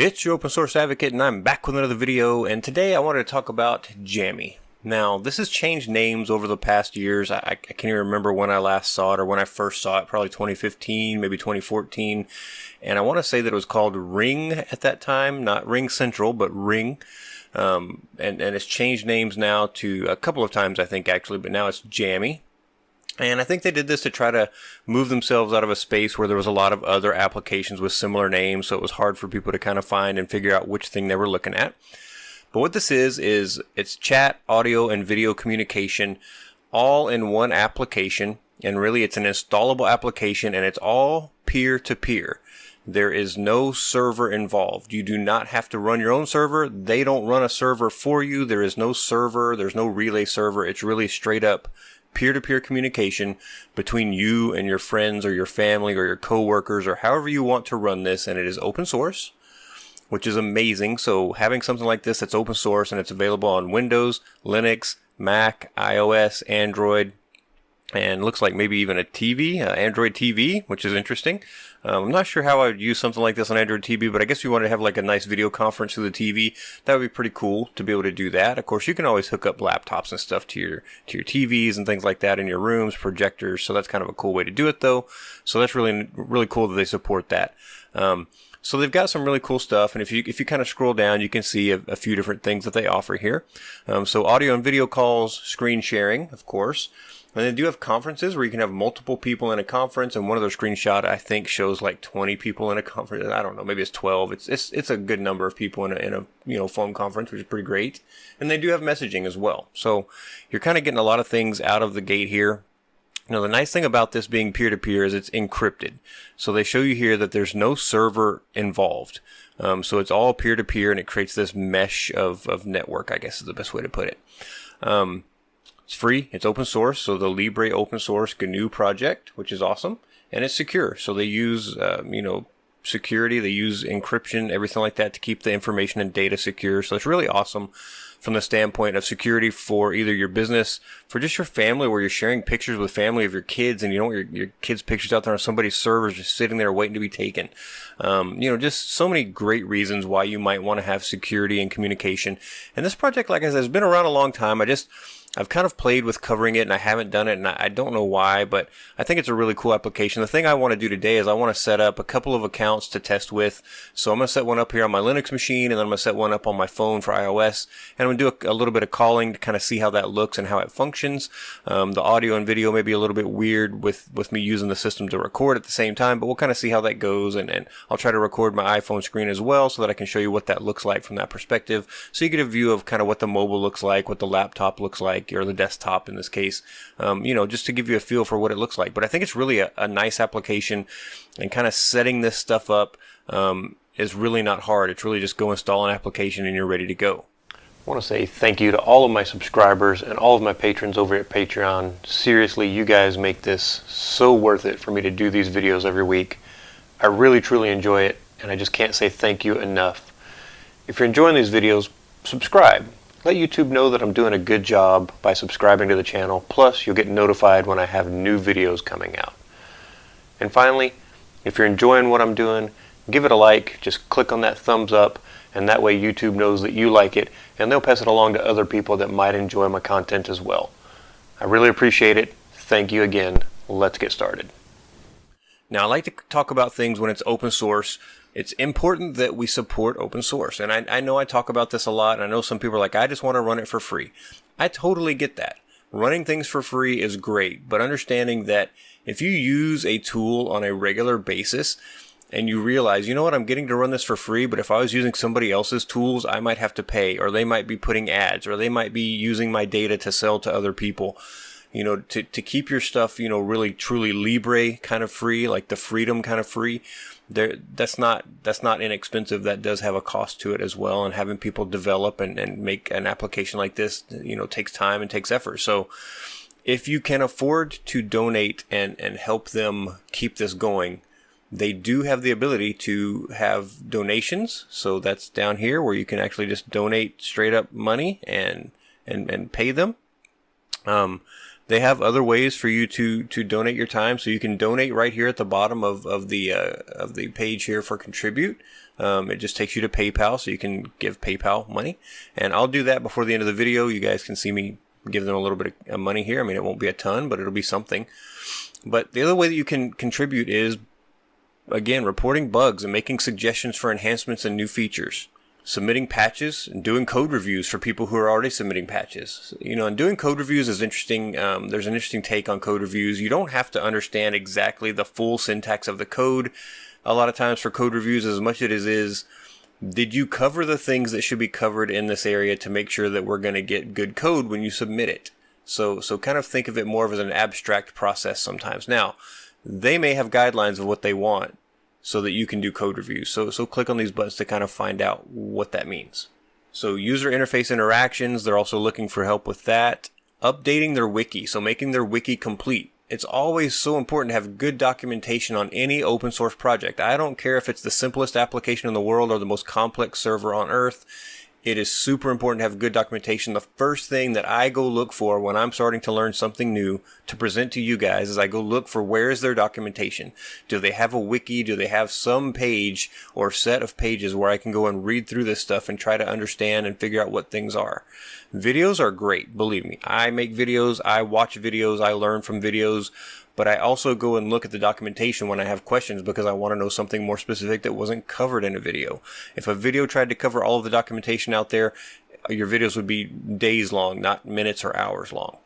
It's your open source advocate, and I'm back with another video, and today I wanted to talk about Jami. Now, this has changed names over the past years. I can't even remember when I last saw it or when I first saw it, probably 2015, maybe 2014. And I want to say that it was called Ring at that time, not Ring Central, but Ring. And it's changed names now to a couple of times, I think, actually, but now it's Jami. And I think they did this to try to move themselves out of a space where there was a lot of other applications with similar names, so it was hard for people to kind of find and figure out which thing they were looking at. But what this is it's chat, audio, and video communication all in one application, and really it's an installable application, and it's all peer-to-peer. There is no server involved. You do not have to run your own server. They don't run a server for you. There is no server. There's no relay server. It's really straight up peer-to-peer communication between you and your friends or your family or your coworkers or however you want to run this, and it is open source, which is amazing. So having something like this that's open source and it's available on Windows, Linux, Mac, iOS, Android, and looks like maybe even a TV, Android TV, which is interesting. I'm not sure how I would use something like this on Android TV, but I guess if you want to have like a nice video conference through the TV, that would be pretty cool to be able to do that. Of course, you can always hook up laptops and stuff to your TVs and things like that in your rooms, projectors. So that's kind of a cool way to do it, though. So that's really cool that they support that. So they've got some really cool stuff, and if you kind of scroll down, you can see a few different things that they offer here. So audio and video calls, screen sharing, of course. And they do have conferences where you can have multiple people in a conference, and one of their screenshots I think shows like 20 people in a conference. I don't know, maybe it's 12. It's a good number of people in a phone conference, which is pretty great. And they do have messaging as well. So you're kind of getting a lot of things out of the gate here. Now, the nice thing about this being peer-to-peer is it's encrypted. So they show you here that there's no server involved. So it's all peer-to-peer, and it creates this mesh of network, I guess is the best way to put it. It's free, it's open source, so the Libre open source GNU project, which is awesome, and it's secure. So they use, security, they use encryption, everything like that to keep the information and data secure. So it's really awesome from the standpoint of security for either your business, for just your family, where you're sharing pictures with family of your kids, and you don't want your kids' pictures out there on somebody's servers just sitting there waiting to be taken. Just so many great reasons why you might want to have security and communication. And this project, like I said, has been around a long time. I've kind of played with covering it, and I haven't done it, and I don't know why, but I think it's a really cool application. The thing I want to do today is I want to set up a couple of accounts to test with. So I'm going to set one up here on my Linux machine, and then I'm going to set one up on my phone for iOS, and I'm going to do a little bit of calling to kind of see how that looks and how it functions. The audio and video may be a little bit weird with me using the system to record at the same time, but we'll kind of see how that goes, and I'll try to record my iPhone screen as well so that I can show you what that looks like from that perspective, so you get a view of kind of what the mobile looks like, what the laptop looks like, or the desktop in this case, just to give you a feel for what it looks like. But I think it's really a nice application, and kind of setting this stuff up is really not hard. It's really just go install an application and you're ready to go. I want to say thank you to all of my subscribers and all of my patrons over at Patreon. Seriously, you guys make this so worth it for me to do these videos every week. I really truly enjoy it, and I just can't say thank you enough. If you're enjoying these videos, subscribe. Let YouTube know that I'm doing a good job by subscribing to the channel. Plus, you'll get notified when I have new videos coming out. And finally, if you're enjoying what I'm doing, give it a like. Just click on that thumbs up, and that way YouTube knows that you like it, and they'll pass it along to other people that might enjoy my content as well. I really appreciate it. Thank you again. Let's get started. Now, I like to talk about things when it's open source. It's important that we support open source. And I know I talk about this a lot, and I know some people are like, I just want to run it for free. I totally get that. Running things for free is great, but understanding that if you use a tool on a regular basis and you realize, you know what, I'm getting to run this for free, but if I was using somebody else's tools, I might have to pay, or they might be putting ads, or they might be using my data to sell to other people. To keep your stuff, really truly Libre kind of free, like the freedom kind of free, that's not inexpensive. That does have a cost to it as well, and having people develop and make an application like this, takes time and takes effort. So if you can afford to donate and help them keep this going, they do have the ability to have donations. So that's down here where you can actually just donate straight up money and pay them. They have other ways for you to donate your time, so you can donate right here at the bottom of the page here for contribute. It just takes you to PayPal, so you can give PayPal money, and I'll do that before the end of the video. You guys can see me give them a little bit of money here. I mean, it won't be a ton, but it'll be something. But the other way that you can contribute is, again, reporting bugs and making suggestions for enhancements and new features, submitting patches, and doing code reviews for people who are already submitting patches. You know, and doing code reviews is interesting. There's an interesting take on code reviews. You don't have to understand exactly the full syntax of the code. A lot of times for code reviews, as much as it is, did you cover the things that should be covered in this area to make sure that we're going to get good code when you submit it? So kind of think of it more of as an abstract process sometimes. Now, they may have guidelines of what they want so that you can do code reviews. So click on these buttons to kind of find out what that means. So user interface interactions, they're also looking for help with that. Updating their wiki, so making their wiki complete. It's always so important to have good documentation on any open source project. I don't care if it's the simplest application in the world or the most complex server on earth. It is super important to have good documentation. The first thing that I go look for when I'm starting to learn something new to present to you guys is I go look for where is their documentation. Do they have a wiki? Do they have some page or set of pages where I can go and read through this stuff and try to understand and figure out what things are? Videos are great, believe me. I make videos, I watch videos, I learn from videos. But I also go and look at the documentation when I have questions because I want to know something more specific that wasn't covered in a video. If a video tried to cover all of the documentation out there, your videos would be days long, not minutes or hours long.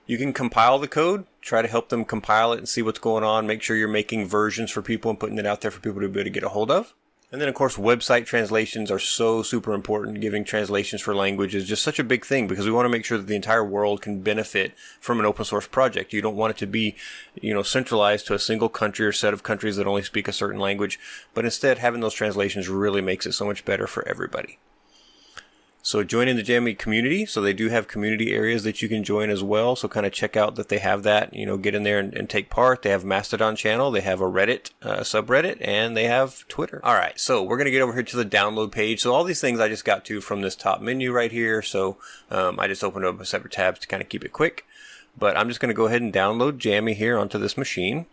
You can compile the code, try to help them compile it and see what's going on, make sure you're making versions for people and putting it out there for people to be able to get a hold of. And then, of course, website translations are so super important. Giving translations for language is just such a big thing because we want to make sure that the entire world can benefit from an open source project. You don't want it to be, centralized to a single country or set of countries that only speak a certain language, but instead having those translations really makes it so much better for everybody. So join in the Jami community. So they do have community areas that you can join as well. So kind of check out that they have that, get in there and take part. They have Mastodon channel. They have a Reddit subreddit, and they have Twitter. All right. So we're going to get over here to the download page. So all these things I just got to from this top menu right here. So I just opened up a separate tabs to kind of keep it quick. But I'm just going to go ahead and download Jami here onto this machine.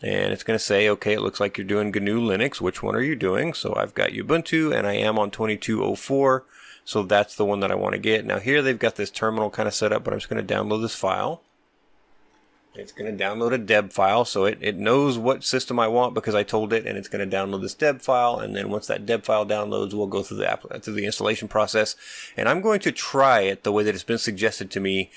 And it's going to say, okay, it looks like you're doing GNU Linux. Which one are you doing? So I've got Ubuntu, and I am on 2204. So that's the one that I want to get. Now here they've got this terminal kind of set up, but I'm just going to download this file. It's going to download a deb file, so it knows what system I want because I told it, and it's going to download this deb file. And then once that deb file downloads, we'll go through the installation process. And I'm going to try it the way that it's been suggested to me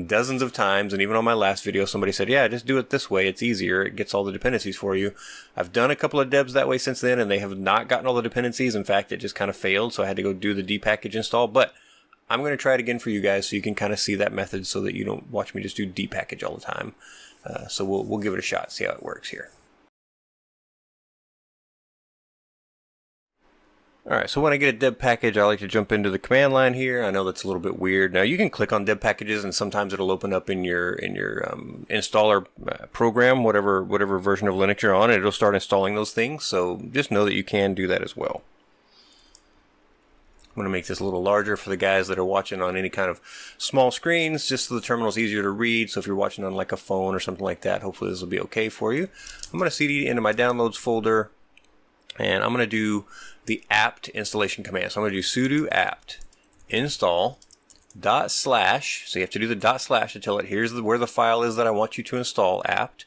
dozens of times, and even on my last video somebody said, yeah, just do it this way, it's easier, it gets all the dependencies for you. I've done a couple of debs that way since then, and they have not gotten all the dependencies. In fact, it just kind of failed, so I had to go do the dpackage install. But I'm going to try it again for you guys so you can kind of see that method so that you don't watch me just do dpackage all the time. So we'll give it a shot, see how it works here. Alright, so when I get a deb package, I like to jump into the command line here. I know that's a little bit weird. Now you can click on deb packages, and sometimes it'll open up in your installer program, whatever version of Linux you're on, and it'll start installing those things. So just know that you can do that as well. I'm going to make this a little larger for the guys that are watching on any kind of small screens, just so the terminal's easier to read. So if you're watching on like a phone or something like that, hopefully this will be okay for you. I'm going to CD into my downloads folder, and I'm going to do the apt installation command. So I'm going to do sudo apt install // so you have to do the // to tell it here's where the file is that I want you to install, apt,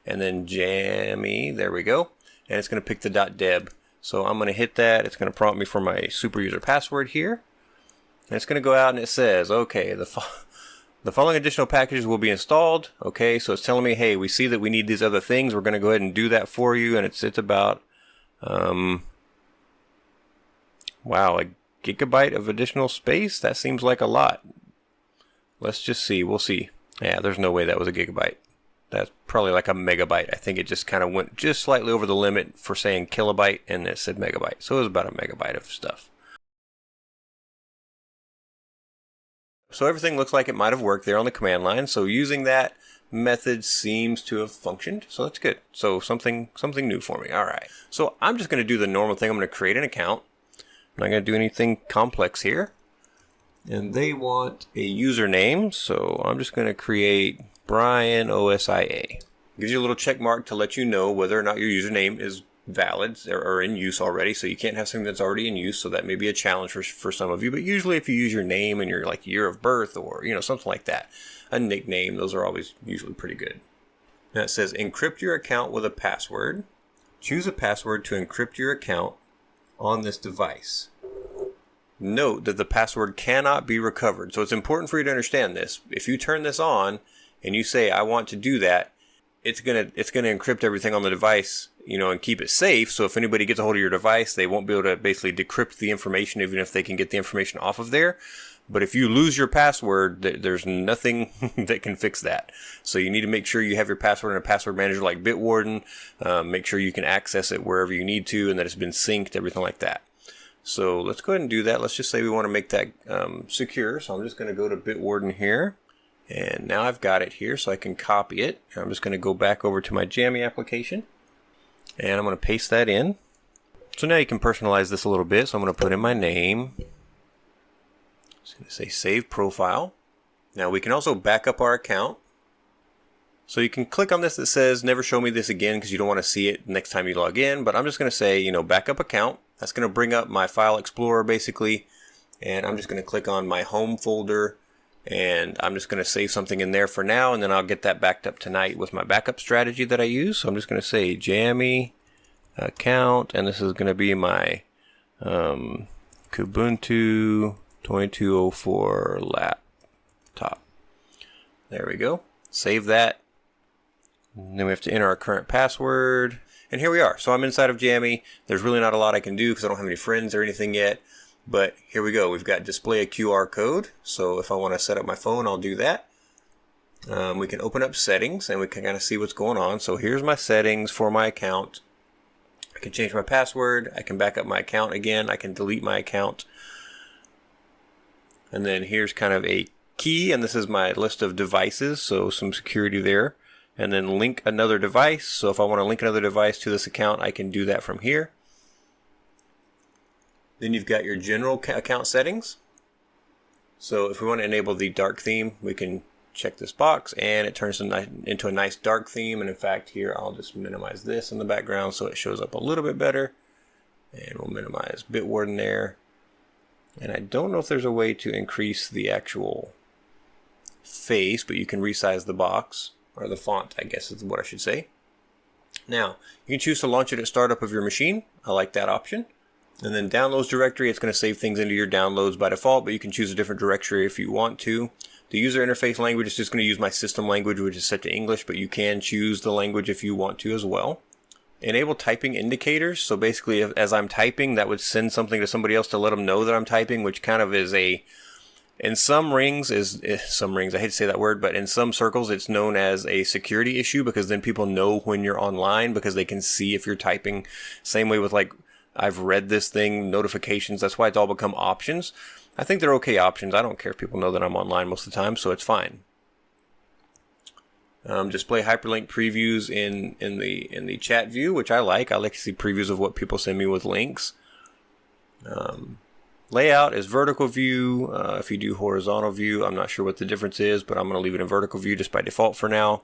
and then Jami, there we go, and it's going to pick the .deb. So I'm going to hit that. It's going to prompt me for my super user password here, and it's going to go out and it says, okay, the following additional packages will be installed. Okay, so it's telling me, hey, we see that we need these other things. We're going to go ahead and do that for you, and it's about wow, a gigabyte of additional space? That seems like a lot. Let's just see. We'll see. Yeah, there's no way that was a gigabyte. That's probably like a megabyte. I think it just kind of went just slightly over the limit for saying kilobyte, and it said megabyte. So it was about a megabyte of stuff. So everything looks like it might have worked there on the command line. So using that method seems to have functioned. So that's good. So something new for me. All right. So I'm just going to do the normal thing. I'm going to create an account. I'm not going to do anything complex here. and they want a username, so I'm just going to create Brian OSIA. Gives you a little check mark to let you know whether or not your username is valid or in use already. So you can't have something that's already in use, so that may be a challenge for some of you. But usually if you use your name and your like year of birth or something like that, a nickname, those are always usually pretty good. Now it says encrypt your account with a password. Choose a password to encrypt your account on this device. Note that the password cannot be recovered. So it's important for you to understand this. If you turn this on and you say, I want to do that, it's gonna encrypt everything on the device, and keep it safe. So if anybody gets a hold of your device, they won't be able to basically decrypt the information, even if they can get the information off of there. But if you lose your password, there's nothing that can fix that. So you need to make sure you have your password in a password manager like Bitwarden. Make sure you can access it wherever you need to, and that it's been synced, everything like that. So let's go ahead and do that. Let's just say we want to make that secure. So I'm just going to go to Bitwarden here. And now I've got it here, so I can copy it. I'm just going to go back over to my Jami application. And I'm going to paste that in. So now you can personalize this a little bit. So I'm going to put in my name. It's going to say Save Profile. Now we can also back up our account. So you can click on this that says never show me this again because you don't want to see it next time you log in. But I'm just going to say, backup account. That's going to bring up my file explorer basically. And I'm just going to click on my home folder. And I'm just going to save something in there for now. And then I'll get that backed up tonight with my backup strategy that I use. So I'm just going to say Jami account. And this is going to be my Ubuntu 2204 laptop. There we go. Save that. And then we have to enter our current password. And here we are. So I'm inside of Jami. There's really not a lot I can do because I don't have any friends or anything yet. But here we go. We've got display a QR code. So if I want to set up my phone, I'll do that. We can open up settings and we can kind of see what's going on. So here's my settings for my account. I can change my password. I can back up my account again. I can delete my account. And then here's kind of a key, and this is my list of devices, so some security there. And then link another device. So if I want to link another device to this account, I can do that from here. Then you've got your general account settings. So if we want to enable the dark theme, we can check this box and it turns into a nice dark theme. And in fact, here I'll just minimize this in the background so it shows up a little bit better. And we'll minimize Bitwarden there. And I don't know if there's a way to increase the actual face, but you can resize the box, or the font, I guess is what I should say. Now, you can choose to launch it at startup of your machine. I like that option. And then downloads directory, it's going to save things into your downloads by default, but you can choose a different directory if you want to. The user interface language is just going to use my system language, which is set to English, but you can choose the language if you want to as well. Enable typing indicators. So basically, as I'm typing, that would send something to somebody else to let them know that I'm typing, which kind of is in some rings, I hate to say that word, but in some circles, it's known as a security issue because then people know when you're online because they can see if you're typing. Same way with like, I've read this thing, notifications. That's why it's all become options. I think they're okay options. I don't care if people know that I'm online most of the time, so it's fine. Display hyperlink previews in the chat view, which I like. I like to see previews of what people send me with links. Layout is vertical view. If you do horizontal view, I'm not sure what the difference is, but I'm going to leave it in vertical view just by default for now.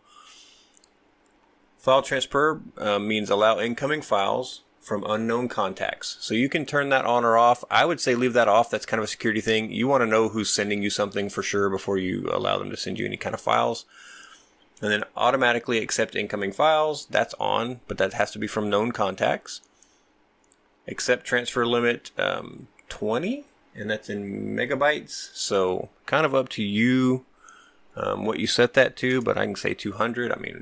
File transfer means allow incoming files from unknown contacts. So you can turn that on or off. I would say leave that off. That's kind of a security thing. You want to know who's sending you something for sure before you allow them to send you any kind of files. And then automatically accept incoming files. That's on, but that has to be from known contacts. Accept transfer limit 20, and that's in megabytes. So kind of up to you what you set that to, but I can say 200. I mean,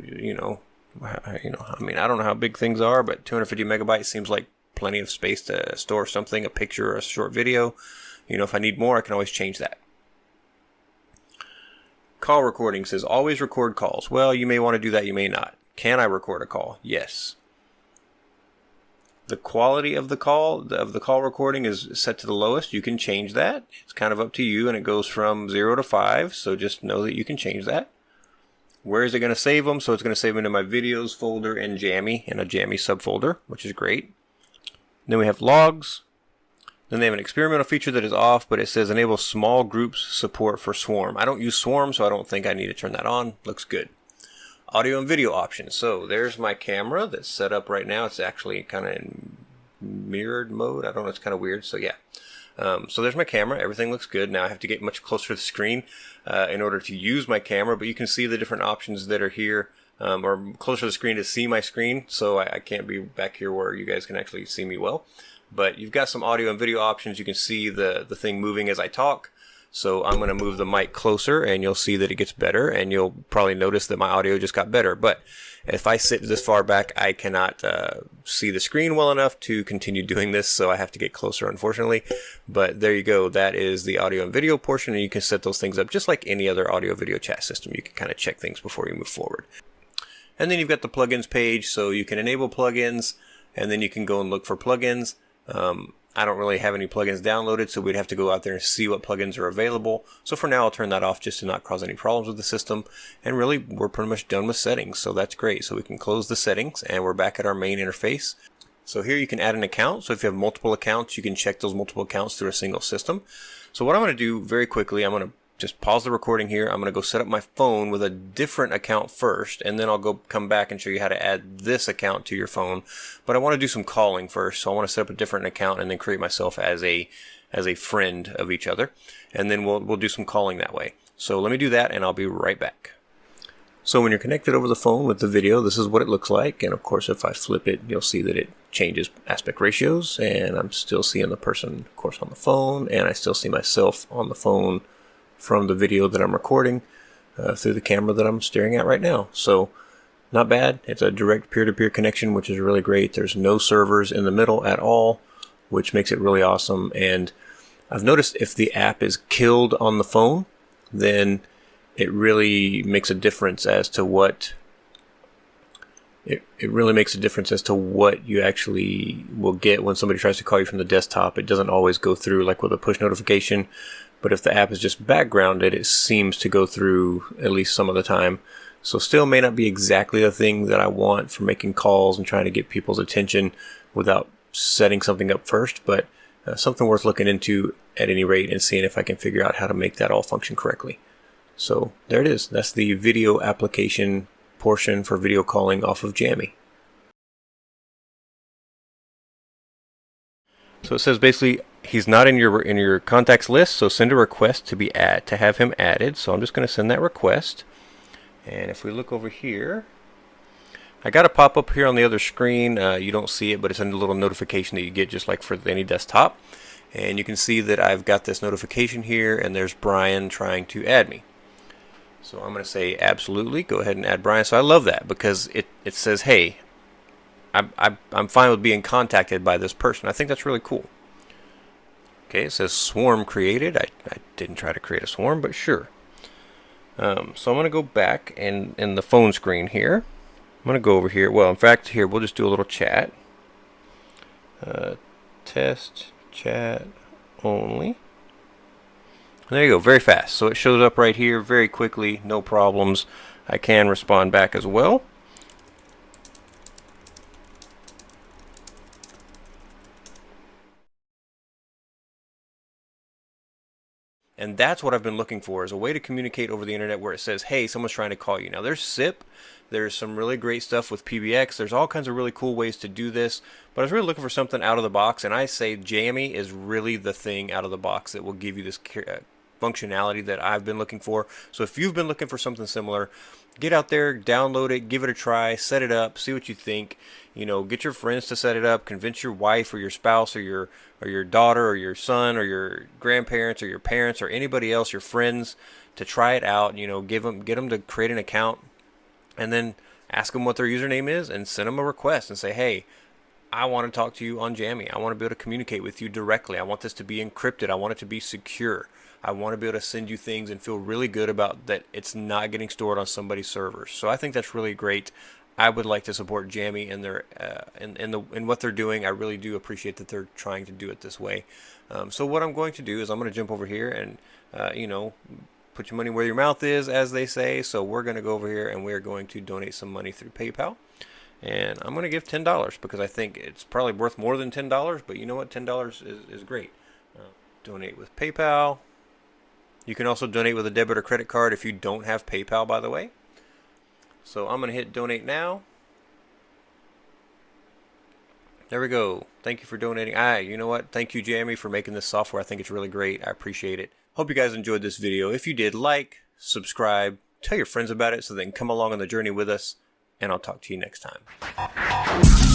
I don't know how big things are, but 250 megabytes seems like plenty of space to store something, a picture or a short video. If I need more, I can always change that. Call recording says always record calls. Well, you may want to do that, you may not. Can I record a call? Yes. The quality of the call recording is set to the lowest. You can change that. It's kind of up to you, and it goes from 0 to 5, so just know that you can change that. Where is it going to save them? So it's going to save them into my videos folder in Jami, in a Jami subfolder, which is great. Then we have logs. Then they have an experimental feature that is off, but it says enable small groups support for Swarm. I don't use Swarm, so I don't think I need to turn that on. Looks good. Audio and video options. So there's my camera that's set up right now. It's actually kind of in mirrored mode. I don't know, it's kind of weird. So yeah. So there's my camera. Everything looks good. Now I have to get much closer to the screen in order to use my camera, but you can see the different options that are here, or closer to the screen to see my screen. So I can't be back here where you guys can actually see me well. But you've got some audio and video options. You can see the thing moving as I talk. So I'm going to move the mic closer and you'll see that it gets better, and you'll probably notice that my audio just got better. But if I sit this far back, I cannot see the screen well enough to continue doing this, so I have to get closer, unfortunately. But there you go. That is the audio and video portion, and you can set those things up just like any other audio video chat system. You can kind of check things before you move forward. And then you've got the plugins page, so you can enable plugins, and then you can go and look for plugins. I don't really have any plugins downloaded, so we'd have to go out there and see what plugins are available. So for now, I'll turn that off just to not cause any problems with the system. And really, we're pretty much done with settings, so that's great. So we can close the settings, and we're back at our main interface. So here you can add an account. So if you have multiple accounts, you can check those multiple accounts through a single system. So what I'm going to do very quickly, I'm going to just pause the recording here. I'm going to go set up my phone with a different account first, and then I'll come back and show you how to add this account to your phone. But I want to do some calling first, so I want to set up a different account and then create myself as a friend of each other, and then we'll do some calling that way. So let me do that, and I'll be right back. So when you're connected over the phone with the video, this is what it looks like. And of course, if I flip it, you'll see that it changes aspect ratios, and I'm still seeing the person, of course, on the phone, and I still see myself on the phone from the video that I'm recording through the camera that I'm staring at right now. So not bad. It's a direct peer-to-peer connection, which is really great. There's no servers in the middle at all, which makes it really awesome. And I've noticed if the app is killed on the phone, then it really makes a difference as to what it really makes a difference as to what you actually will get when somebody tries to call you from the desktop. It doesn't always go through like with a push notification. But if the app is just backgrounded, it seems to go through at least some of the time. So still may not be exactly the thing that I want for making calls and trying to get people's attention without setting something up first, but something worth looking into at any rate and seeing if I can figure out how to make that all function correctly. So there it is. That's the video application portion for video calling off of Jami. So it says basically he's not in your contacts list, so send a request to have him added. So I'm just going to send that request. And if we look over here, I got a pop-up here on the other screen. You don't see it, but it's a little notification that you get just like for any desktop. And you can see that I've got this notification here, and there's Brian trying to add me. So I'm going to say absolutely, go ahead and add Brian. So I love that because it says, hey, I'm fine with being contacted by this person. I think that's really cool. Okay, it says swarm created. I didn't try to create a swarm, but sure. So I'm going to go back in the phone screen here. I'm going to go over here. Well, in fact, here, we'll just do a little chat. Test chat only. There you go, very fast. So it shows up right here very quickly, no problems. I can respond back as well. And that's what I've been looking for, is a way to communicate over the internet where it says, hey, someone's trying to call you. Now there's SIP, there's some really great stuff with PBX, there's all kinds of really cool ways to do this, but I was really looking for something out of the box, and I say Jami is really the thing out of the box that will give you this functionality that I've been looking for. So if you've been looking for something similar, get out there, download it, give it a try, set it up, see what you think. You know, get your friends to set it up, convince your wife or your spouse or your daughter or your son or your grandparents or your parents or anybody else, your friends, to try it out. You know, get them to create an account, and then ask them what their username is and send them a request and say, hey, I want to talk to you on Jami. I want to be able to communicate with you directly. I want this to be encrypted. I want it to be secure. I want to be able to send you things and feel really good about that it's not getting stored on somebody's servers. So I think that's really great. I would like to support Jami in their in what they're doing. I really do appreciate that they're trying to do it this way. So what I'm going to do is I'm going to jump over here and you know, put your money where your mouth is, as they say. So we're going to go over here and we're going to donate some money through PayPal. And I'm going to give $10 because I think it's probably worth more than $10, but you know what? $10 is great. Donate with PayPal. You can also donate with a debit or credit card if you don't have PayPal, by the way. So I'm going to hit donate now. There we go. Thank you for donating. You know what? Thank you, Jami, for making this software. I think it's really great. I appreciate it. Hope you guys enjoyed this video. If you did, like, subscribe, tell your friends about it so they can come along on the journey with us, and I'll talk to you next time.